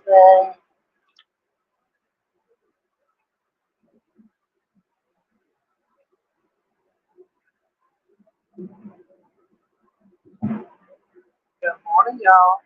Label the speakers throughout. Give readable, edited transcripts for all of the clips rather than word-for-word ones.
Speaker 1: Thursday. Good morning, y'all.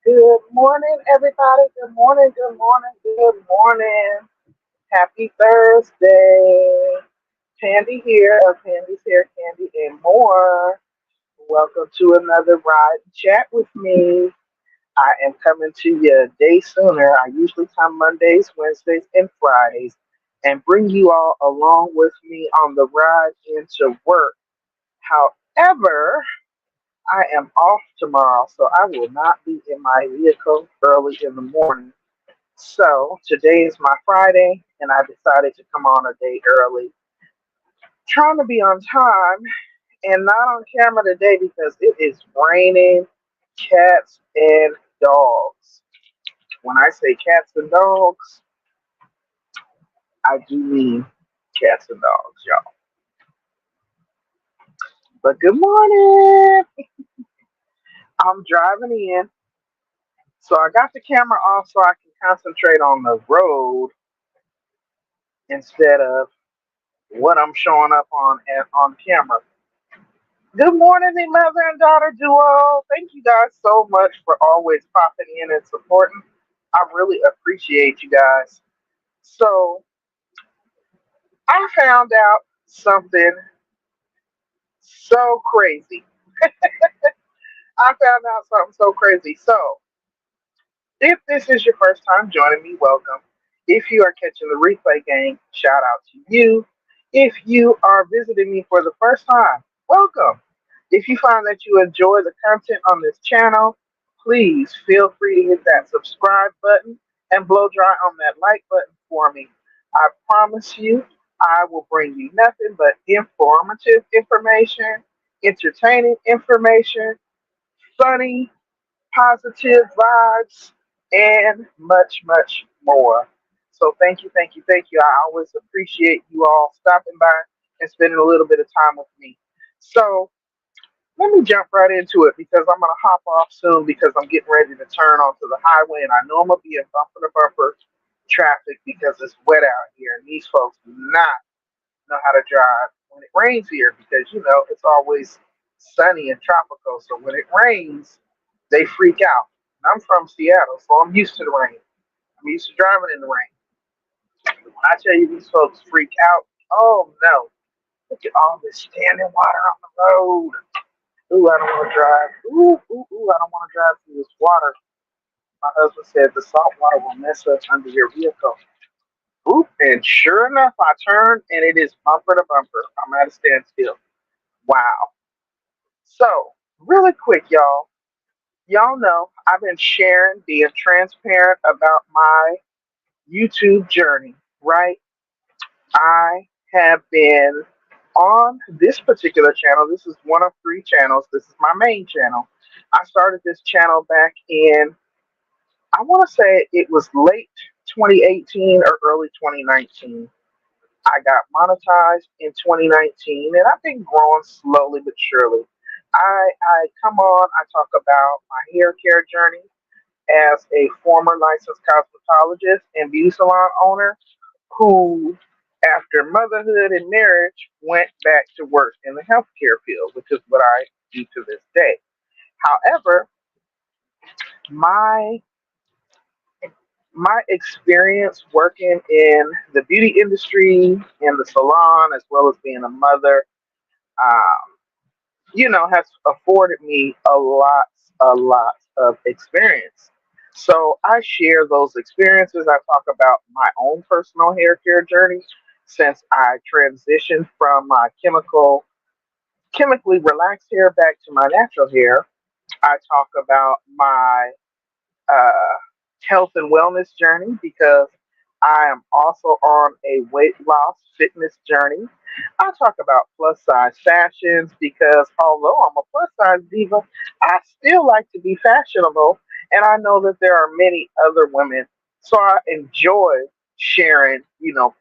Speaker 1: Good morning, everybody. Good morning, good morning, good morning. Happy Thursday. Candy here, Candy's here, Candy and more. Welcome to another ride and chat with me. I am coming to you a day sooner. I usually come Mondays, Wednesdays, and Fridays and bring you all along with me on the ride into work. However, I am off tomorrow, so I will not be in my vehicle early in the morning. So today is my Friday, and I decided to come on a day early. Trying to be on time and not on camera today because it is raining cats and dogs. When I say cats and dogs, I do mean cats and dogs, y'all. But good morning. I'm driving in. So I got the camera off so I can concentrate on the road instead of what I'm showing up on camera. Good morning, the mother and daughter duo. Thank you guys so much for always popping in and supporting. I really appreciate you guys. So I found out something so crazy. I found out something so crazy. So if this is your first time joining me, welcome. If you are catching the replay game, shout out to you. If you are visiting me for the first time, welcome. If you find that you enjoy the content on this channel, please feel free to hit that subscribe button and blow dry on that like button for me. I promise you, I will bring you nothing but informative information, entertaining information, funny positive vibes, and much, much more. So thank you, thank you, thank you. I always appreciate you all stopping by and spending a little bit of time with me. So let me jump right into it because I'm gonna hop off soon because I'm getting ready to turn onto the highway and I know I'm gonna be in bumper to bumper traffic because it's wet out here and these folks do not know how to drive when it rains here because it's always sunny and tropical. So when it rains, they freak out. And I'm from Seattle, so I'm used to the rain. I'm used to driving in the rain. When I tell you these folks freak out, oh no. Look at all this standing water on the road. Ooh, I don't want to drive. Ooh, I don't want to drive through this water. My husband said the salt water will mess up under your vehicle. Oop, and sure enough, I turn and it is bumper to bumper. I'm at a standstill. Wow. So, really quick, y'all. Y'all know I've been sharing, being transparent about my YouTube journey, right? I have been on this particular channel. This is one of three channels. This is my main channel. I started this channel back in, I want to say it was late 2018 or early 2019. I I got monetized in 2019, and I've been growing slowly but surely. I come on, I talk about my hair care journey as a former licensed cosmetologist and beauty salon owner who, after motherhood and marriage, went back to work in the healthcare field, which is what I do to this day. However, my my experience working in the beauty industry, in the salon, as well as being a mother, um, has afforded me a lot of experience. So I share those experiences. I talk about my own personal hair care journey since I transitioned from my chemically relaxed hair back to my natural hair. I talk about my uh, health and wellness journey because I am also on a weight loss fitness journey. I talk about plus size fashions because although I'm a plus size diva, I still like to be fashionable, and I know that there are many other women. So I enjoy sharing,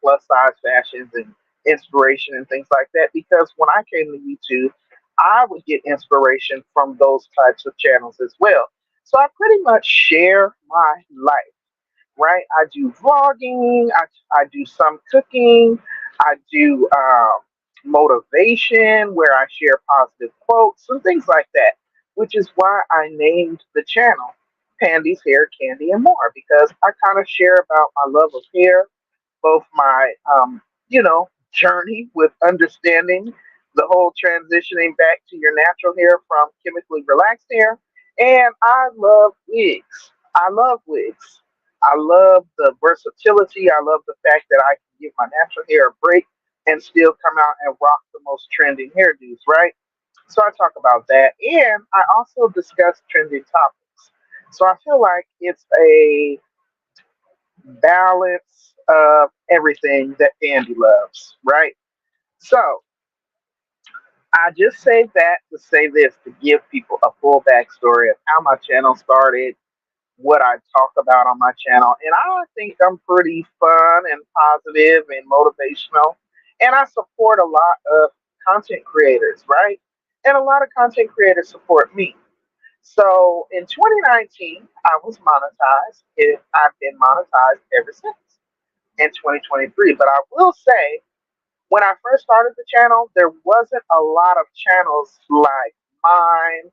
Speaker 1: plus size fashions and inspiration and things like that because when I came to YouTube, I would get inspiration from those types of channels as well. So I pretty much share my life, right? I do vlogging, I do some cooking, I do motivation where I share positive quotes and things like that, which is why I named the channel Pandy's Hair, Candy, and More because I kind of share about my love of hair, both my journey with understanding the whole transitioning back to your natural hair from chemically relaxed hair. And I love wigs. I love wigs. I love the versatility. I love the fact that I can give my natural hair a break and still come out and rock the most trending hairdos, right? So I talk about that. And I also discuss trending topics. So I feel like it's a balance of everything that Andy loves, right? So I just say that to say this to give people a full backstory of how my channel started, what I talk about on my channel, and I think I'm pretty fun and positive and motivational, and I support a lot of content creators, right? And a lot of content creators support me. So in 2019, I was monetized, and I've been monetized ever since in 2023. But I will say, when I first started the channel, there wasn't a lot of channels like mine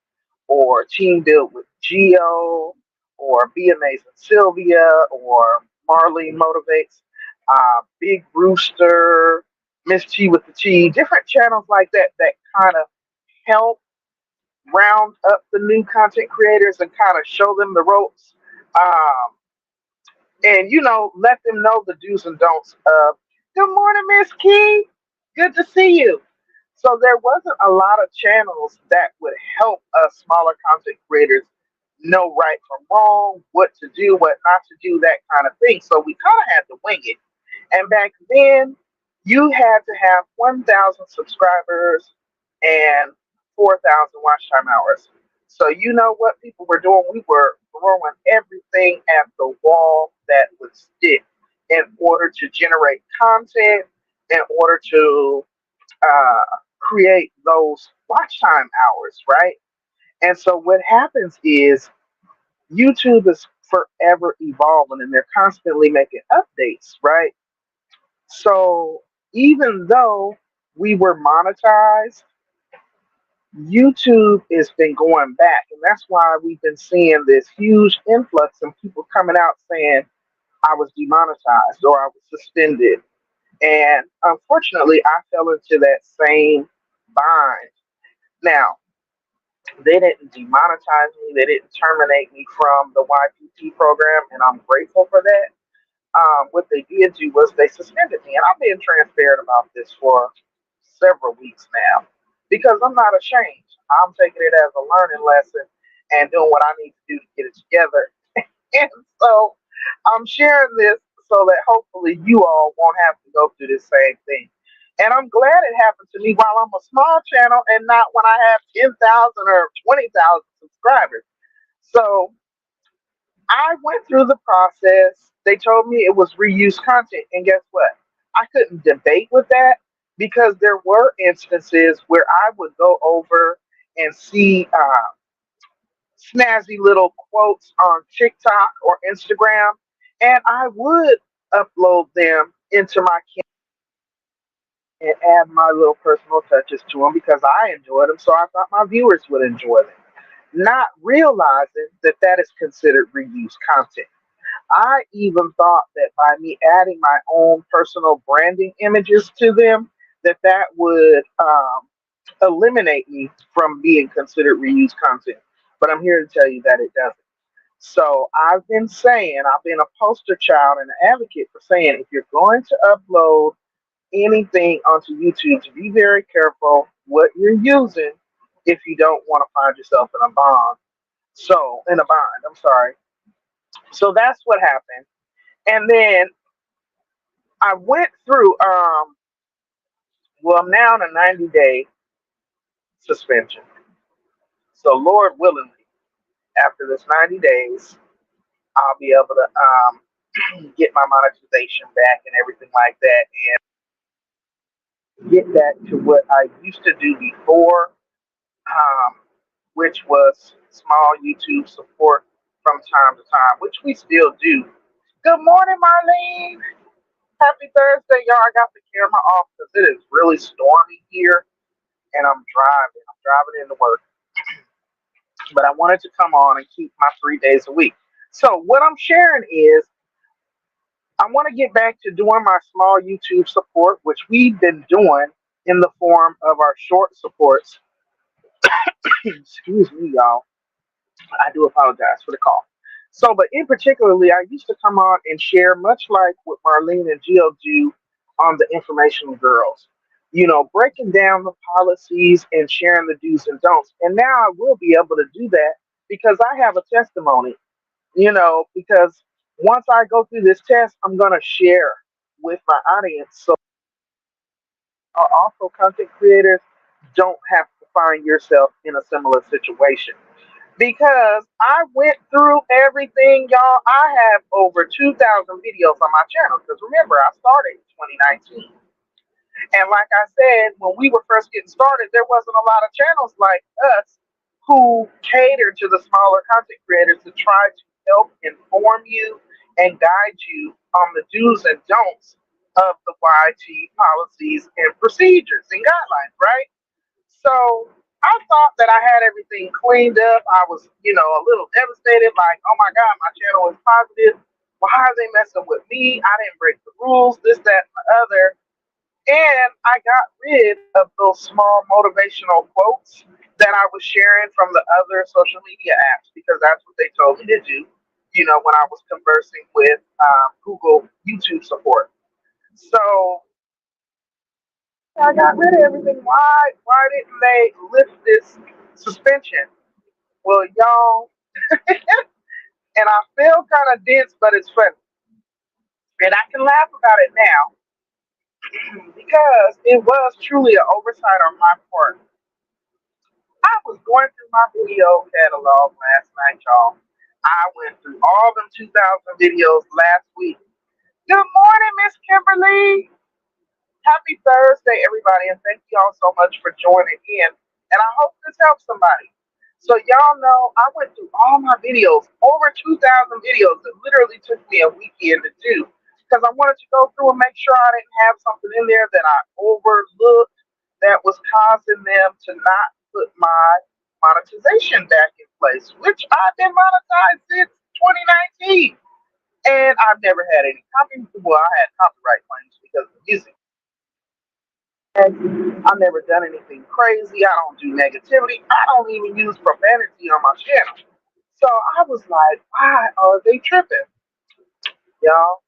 Speaker 1: or Team Build with Geo or Be Amazing Sylvia or Marlene Motivates, Big Rooster, Miss T with the T, different channels like that that kind of help round up the new content creators and kind of show them the ropes. Um, and let them know the do's and don'ts of good morning, Miss Key. Good to see you. So there wasn't a lot of channels that would help us smaller content creators know right from wrong, what to do, what not to do, that kind of thing. So we kind of had to wing it. And back then, you had to have 1,000 subscribers and 4,000 watch time hours. So you know what people were doing? We were throwing everything at the wall that would stick in order to generate content, in order to create those watch time hours, right? And so what happens is YouTube is forever evolving and they're constantly making updates, right? So even though we were monetized, YouTube has been going back, and that's why we've been seeing this huge influx of people coming out saying I was demonetized or I was suspended. And unfortunately, I fell into that same bind. Now, they didn't demonetize me, they didn't terminate me from the YPP program, and I'm grateful for that. What they did do was they suspended me, and I'm being transparent about this for several weeks now because I'm not ashamed. I'm taking it as a learning lesson and doing what I need to do to get it together. And so I'm sharing this so that hopefully you all won't have to go through this same thing. And I'm glad it happened to me while I'm a small channel and not when I have 10,000 or 20,000 subscribers. So I went through the process. They told me it was reused content. And guess what? I couldn't debate with that because there were instances where I would go over and see snazzy little quotes on TikTok or Instagram, and I would upload them into my and add my little personal touches to them because I enjoyed them, so I thought my viewers would enjoy them. Not realizing that that is considered reuse content. I even thought that by me adding my own personal branding images to them, that that would eliminate me from being considered reuse content. But I'm here to tell you that it doesn't. So I've been saying, I've been a poster child and an advocate for saying, if you're going to upload anything onto YouTube, to be very careful what you're using if you don't want to find yourself in a bond. So in a bind, I'm sorry. So that's what happened. And then I went through well, I'm now in a 90-day suspension. So Lord willingly, after this 90 days, I'll be able to get my monetization back and everything like that and get back to what I used to do before, um, which was small YouTube support from time to time, which we still do. Good morning, Marlene. Happy Thursday, y'all. I got the camera off because it is really stormy here and I'm driving. I'm driving into work. But I wanted to come on and keep my 3 days a week. So what I'm sharing is I want to get back to doing my small YouTube support, which we've been doing in the form of our short supports. Excuse me, y'all. I do apologize for the call. So, but in particularly, I used to come on and share much like what Marlene and Gio do on the Informational Girls. You know, breaking down the policies and sharing the do's and don'ts. And now I will be able to do that because I have a testimony, because once I go through this test, I'm going to share with my audience. So, are also content creators, don't have to find yourself in a similar situation because I went through everything, y'all. I have over 2,000 videos on my channel because remember, I started in 2019. And like I said, when we were first getting started, there wasn't a lot of channels like us who cater to the smaller content creators to try to help inform you and guide you on the do's and don'ts of the YT policies and procedures and guidelines, right? So I thought that I had everything cleaned up. I was, a little devastated, like, oh my God, my channel is positive. Why are they messing with me? I didn't break the rules, this, that, and the other. And I got rid of those small motivational quotes that I was sharing from the other social media apps because that's what they told me to do, when I was conversing with Google YouTube support. So I got rid of everything. Why didn't they lift this suspension? Well, y'all, and I feel kind of dense, but it's funny. And I can laugh about it now because it was truly an oversight on my part. I was going through my video catalog last night, y'all. I went through all them 2,000 videos last week. Good morning, Miss Kimberly. Happy Thursday, everybody, and thank you all so much for joining in. And I hope this helps somebody. So y'all know I went through all my videos, over 2,000 videos. It literally took me a weekend to do because I wanted to go through and make sure I didn't have something in there that I overlooked that was causing them to not put my monetization back in place, which I've been monetized since 2019. And I've never had any well, I had copyright claims because of the music. I've never done anything crazy. I don't do negativity. I don't even use profanity on my channel. So I was like, why are they tripping? Y'all,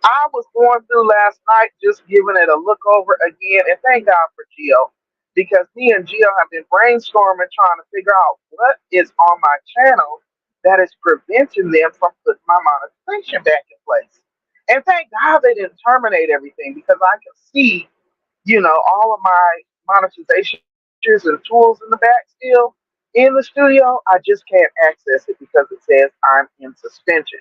Speaker 1: I was going through last night just giving it a look over again, and thank God for Gio, because me and Gio have been brainstorming trying to figure out what is on my channel that is preventing them from putting my monetization back in place. And thank God they didn't terminate everything because I can see, all of my monetization features and tools in the back still in the studio. I just can't access it because it says I'm in suspension.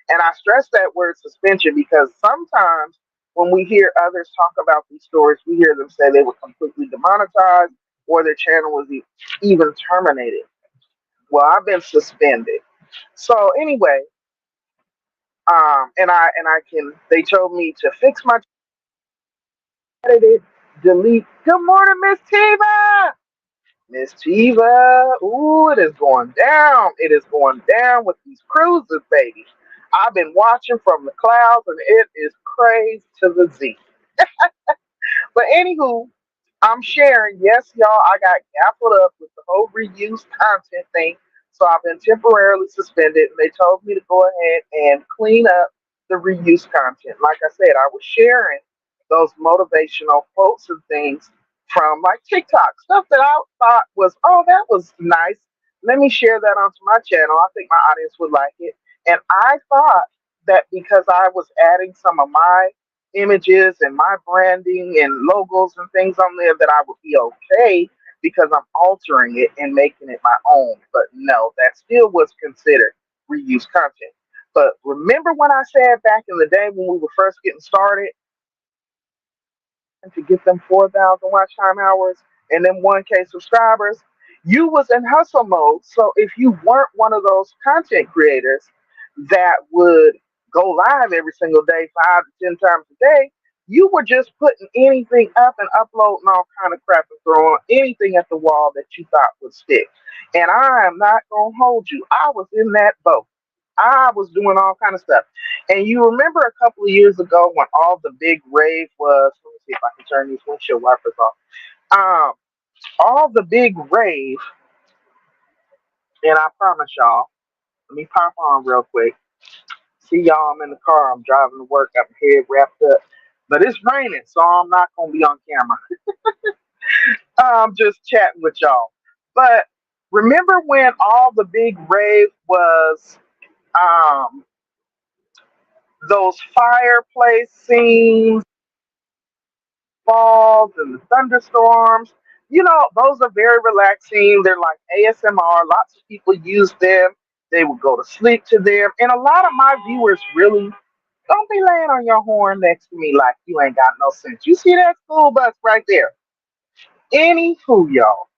Speaker 1: And I stress that word suspension because sometimes when we hear others talk about these stories, we hear them say they were completely demonetized or their channel was even terminated. Well, I've been suspended. So anyway, and I can. They told me to fix my edit, delete. Good morning, Miss Tiva. Miss Tiva. Ooh, it is going down. It is going down with these cruises, baby. I've been watching from the clouds, and it is crazy to the Z. But anywho, I'm sharing. Yes, y'all, I got gaffled up with the whole reuse content thing. So I've been temporarily suspended, and they told me to go ahead and clean up the reuse content. Like I said, I was sharing those motivational quotes and things from like TikTok, stuff that I thought was, oh, that was nice. Let me share that onto my channel. I think my audience would like it. And I thought that because I was adding some of my images and my branding and logos and things on there that I would be okay because I'm altering it and making it my own. But no, that still was considered reuse content. But remember when I said back in the day when we were first getting started to get them 4,000 watch time hours and then 1K subscribers, you was in hustle mode. So if you weren't one of those content creators that would go live every single day, 5 to 10 times a day, you were just putting anything up and uploading all kind of crap and throwing anything at the wall that you thought would stick. And I am not gonna hold you. I was in that boat. I was doing all kind of stuff. And you remember a couple of years ago when all the big rave was, let me see if I can turn these windshield wipers off. Um, all the big rave, and I promise y'all, let me pop on real quick. See y'all, I'm in the car, I'm driving to work, got my head wrapped up. But it's raining, so I'm not gonna be on camera. I'm just chatting with y'all. But remember when all the big rave was um those fireplace scenes, falls and the thunderstorms. You know, those are very relaxing. They're like ASMR. Lots of people use them. They would go to sleep to them. And a lot of my viewers really don't be laying on your horn next to me like you ain't got no sense. You see that school bus right there? Anywho, y'all,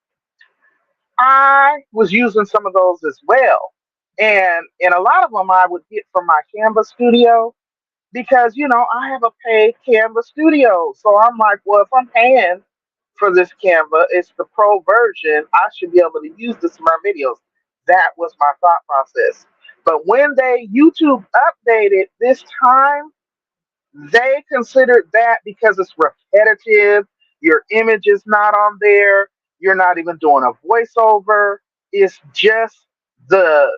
Speaker 1: I was using some of those as well. And a lot of them I would get from my Canva studio because I have a paid Canva studio. So I'm like, well, if I'm paying for this Canva, it's the pro version. I should be able to use this in my videos. That was my thought process. But when they YouTube updated this time, they considered that because it's repetitive, your image is not on there, you're not even doing a voiceover, it's just the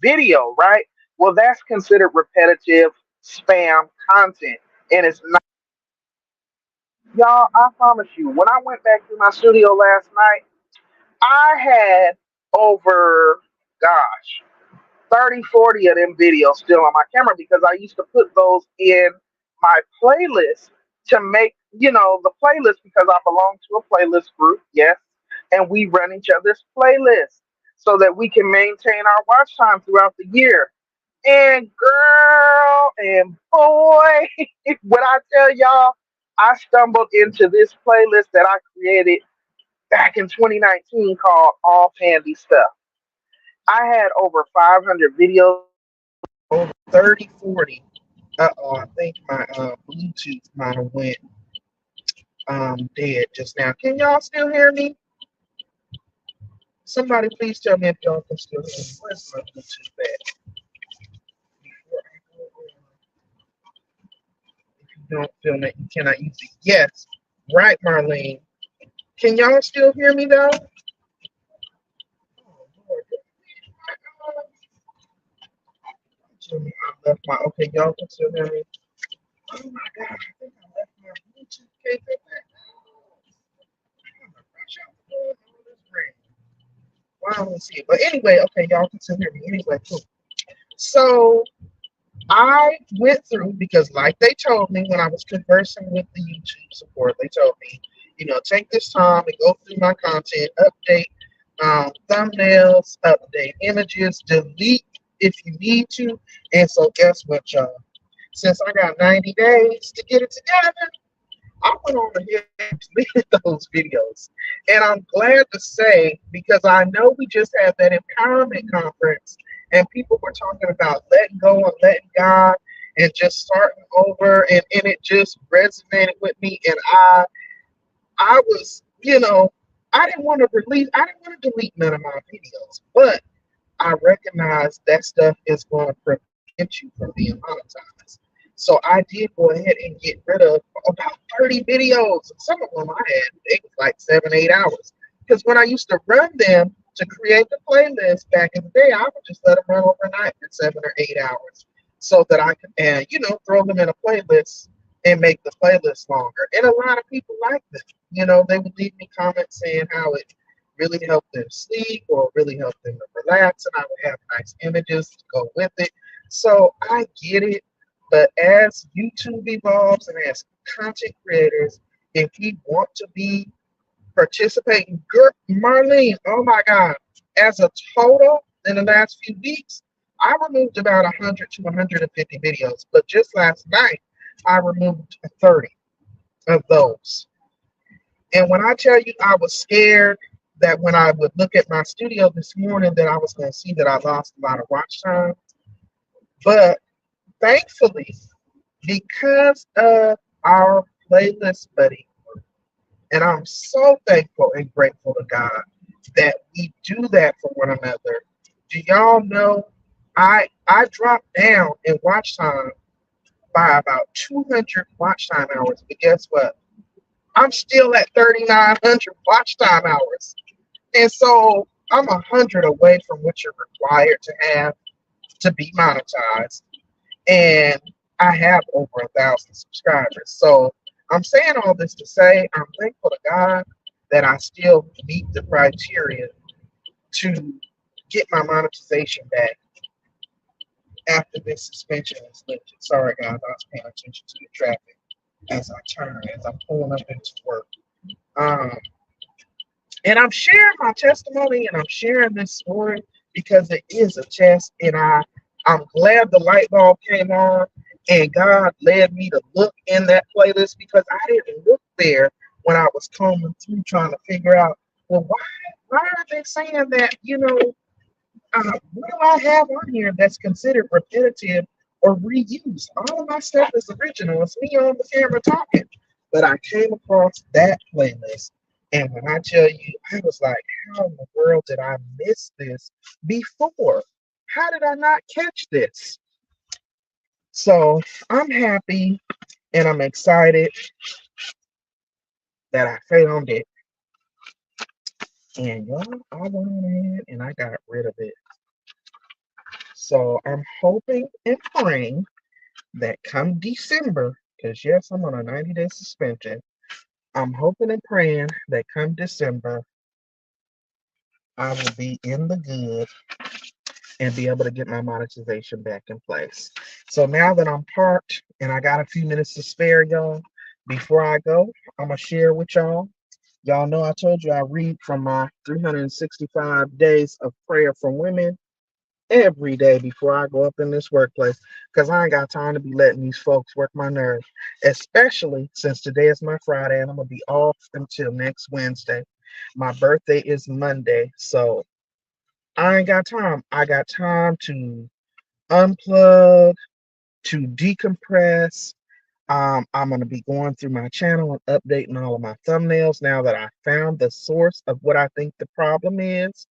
Speaker 1: video, right? Well, that's considered repetitive spam content. And it's not, y'all, I promise you, when I went back to my studio last night, I had over, gosh, 30, 40 of them videos still on my camera because I used to put those in my playlist to make, the playlist because I belong to a playlist group, yes, and we run each other's playlists so that we can maintain our watch time throughout the year. And girl and boy, when I tell y'all, I stumbled into this playlist that I created back in 2019 called All Pandy Stuff. I had over 500 videos, over 30, 40. Uh-oh, I think my Bluetooth might have went dead just now. Can y'all still hear me? Somebody please tell me if y'all can still hear me. Where's my Bluetooth at? If you don't feel that you cannot use it. Yes. Right, Marlene. Can y'all still hear me though? Oh, Lord. I left my, okay, y'all can still hear me. Oh my God, I think I left my Bluetooth cable back. Well, I don't see it. But anyway, okay, y'all can still hear me. Anyway, cool. So I went through because like they told me when I was conversing with the YouTube support, they told me, take this time and go through my content, update thumbnails, update images, delete if you need to. And so guess what, y'all? since I got 90 days to get it together, I went on ahead and deleted those videos. And I'm glad to say, because I know we just had that empowerment conference and people were talking about letting go and letting God and just starting over, and it just resonated with me. And I was, I didn't want to delete none of my videos, but I recognize that stuff is going to prevent you from being monetized. So I did go ahead and get rid of about 30 videos. Some of them I had, it was like 7, 8 hours. Because when I used to run them to create the playlist back in the day, I would just let them run overnight for 7 or 8 hours so that I could, and throw them in a playlist and make the playlist longer. And a lot of people like them. They would leave me comments saying how it really help them sleep or really help them to relax, and I would have nice images to go with it. So I get it, but as YouTube evolves and as content creators, if we want to be participating, Marlene, oh my God, as a total in the last few weeks, I removed about 100 to 150 videos, but just last night, I removed 30 of those. And when I tell you I was scared that when I would look at my studio this morning that I was going to see that I lost a lot of watch time. But thankfully, because of our playlist buddy, and I'm so thankful and grateful to God that we do that for one another. Do y'all know I dropped down in watch time by about 200 watch time hours, but guess what? I'm still at 3,900 watch time hours. And so I'm 100 away from what you're required to have to be monetized. And I have over 1,000 subscribers. So I'm saying all this to say I'm thankful to God that I still meet the criteria to get my monetization back after this suspension is lifted. Sorry, guys, I was paying attention to the traffic as I'm pulling up into work. Um, And I'm sharing my testimony and I'm sharing this story because it is a test. And I'm glad the light bulb came on and God led me to look in that playlist because I didn't look there when I was combing through trying to figure out, well, why are they saying that, what do I have on here that's considered repetitive or reused? All of my stuff is original. It's me on the camera talking. But I came across that playlist. And when I tell you, I was like, how in the world did I miss this before? How did I not catch this? So I'm happy and I'm excited that I found it. And y'all, I went on ahead and I got rid of it. So I'm hoping and praying that come December, because yes, I'm on a 90-day suspension. I'm hoping and praying that come December, I will be in the good and be able to get my monetization back in place. So now that I'm parked and I got a few minutes to spare, y'all, before I go, I'm going to share with y'all. Y'all know I told you I read from my 365 days of prayer for women every day before I go up in this workplace because I ain't got time to be letting these folks work my nerves, especially since today is my Friday and I'm going to be off until next Wednesday. My birthday is Monday, so I ain't got time. I got time to unplug, to decompress. I'm going to be going through my channel and updating all of my thumbnails now that I found the source of what I think the problem is.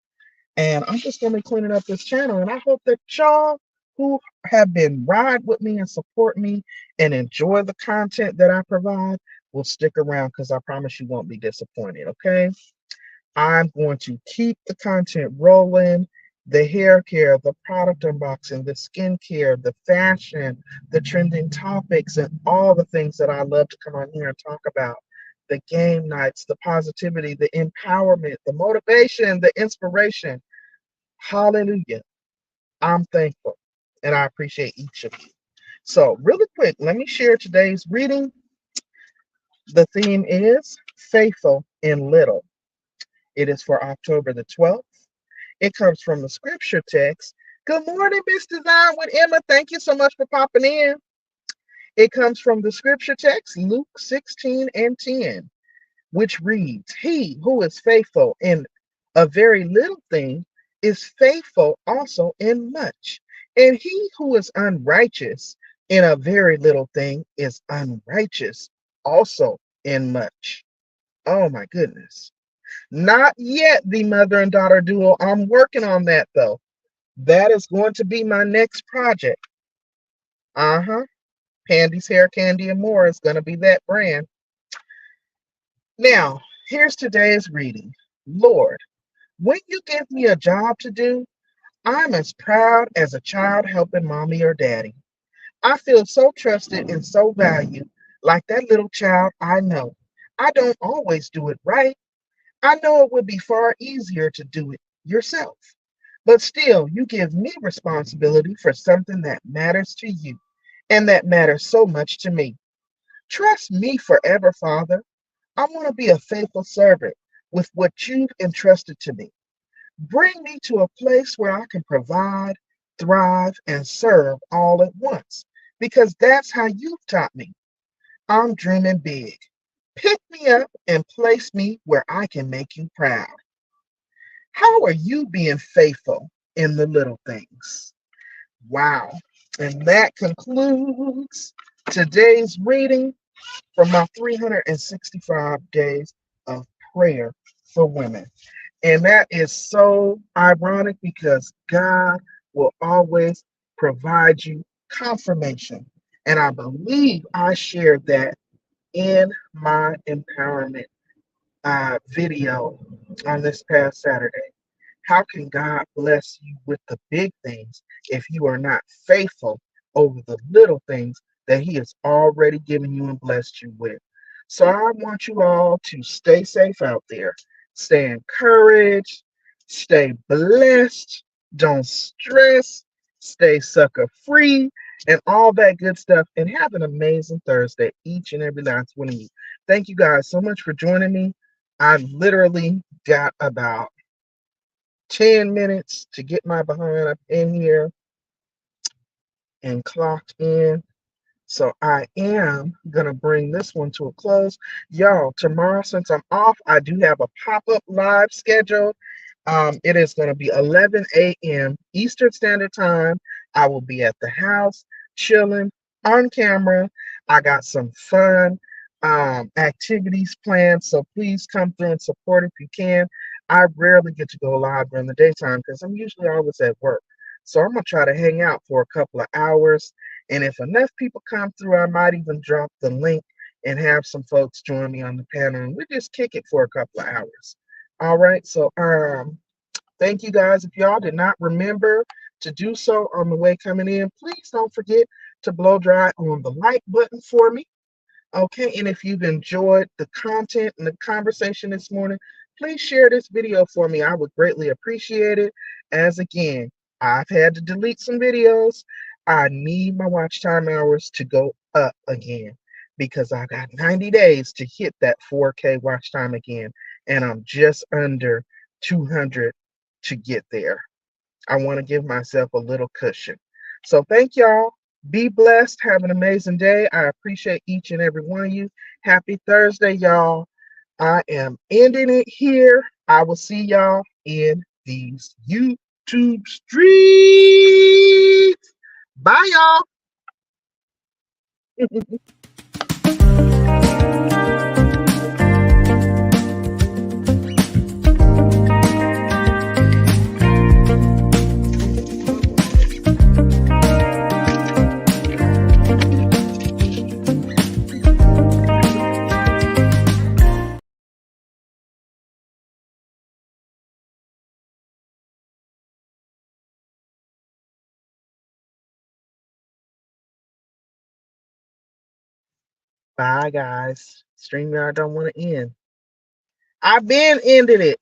Speaker 1: And I'm just going to be cleaning up this channel. And I hope that y'all who have been ride with me and support me and enjoy the content that I provide will stick around because I promise you won't be disappointed. Okay. I'm going to keep the content rolling. The hair care, the product unboxing, the skincare, the fashion, the trending topics, and all the things that I love to come on here and talk about. The game nights, the positivity, the empowerment, the motivation, the inspiration. Hallelujah. I'm thankful and I appreciate each of you. So, really quick, let me share today's reading. The theme is Faithful in Little. It is for October the 12th. It comes from the scripture text. Good morning, Miss Design with Emma. Thank you so much for popping in. It comes from the scripture text, Luke 16 and 10, which reads, He who is faithful in a very little thing is faithful also in much. And he who is unrighteous in a very little thing is unrighteous also in much. Oh my goodness. Not yet, the mother and daughter duo. I'm working on that though. That is going to be my next project. Uh-huh. Pandy's Hair Candy and More is going to be that brand. Now, here's today's reading. Lord, when you give me a job to do, I'm as proud as a child helping mommy or daddy. I feel so trusted and so valued, like that little child I know. I don't always do it right. I know it would be far easier to do it yourself. But still, you give me responsibility for something that matters to you and that matters so much to me. Trust me forever, Father. I want to be a faithful servant with what you've entrusted to me. Bring me to a place where I can provide, thrive, and serve all at once, because that's how you've taught me. I'm dreaming big. Pick me up and place me where I can make you proud. How are you being faithful in the little things? Wow. And that concludes today's reading from my 365 days of prayer for women. And that is so ironic because God will always provide you confirmation. And I believe I shared that in my empowerment video on this past Saturday. How can God bless you with the big things if you are not faithful over the little things that He has already given you and blessed you with? So I want you all to stay safe out there, stay encouraged, stay blessed, don't stress, stay sucker free, and all that good stuff. And have an amazing Thursday, each and every last one of you. Thank you guys so much for joining me. I've literally got about 10 minutes to get my behind up in here and clocked in. So I am going to bring this one to a close. Y'all, tomorrow, since I'm off, I do have a pop-up live scheduled. It is going to be 11 a.m. Eastern Standard Time. I will be at the house, chilling on camera. I got some fun activities planned, so please come through and support if you can. I rarely get to go live during the daytime because I'm usually always at work. So I'm going to try to hang out for a couple of hours. And if enough people come through, I might even drop the link and have some folks join me on the panel. And we just kick it for a couple of hours. All right. So thank you guys. If y'all did not remember to do so on the way coming in, please don't forget to blow dry on the like button for me. Okay, and if you've enjoyed the content and the conversation this morning, please share this video for me. I would greatly appreciate it. As again, I've had to delete some videos. I need my watch time hours to go up again because I got 90 days to hit that 4K watch time again, and I'm just under 200 to get there. I want to give myself a little cushion. So thank y'all. Be blessed. Have an amazing day. I appreciate each and every one of you. Happy Thursday, y'all. I am ending it here. I will see y'all in these YouTube streets. Bye, y'all. Bye, guys. StreamYard don't want to end. I've been ending it.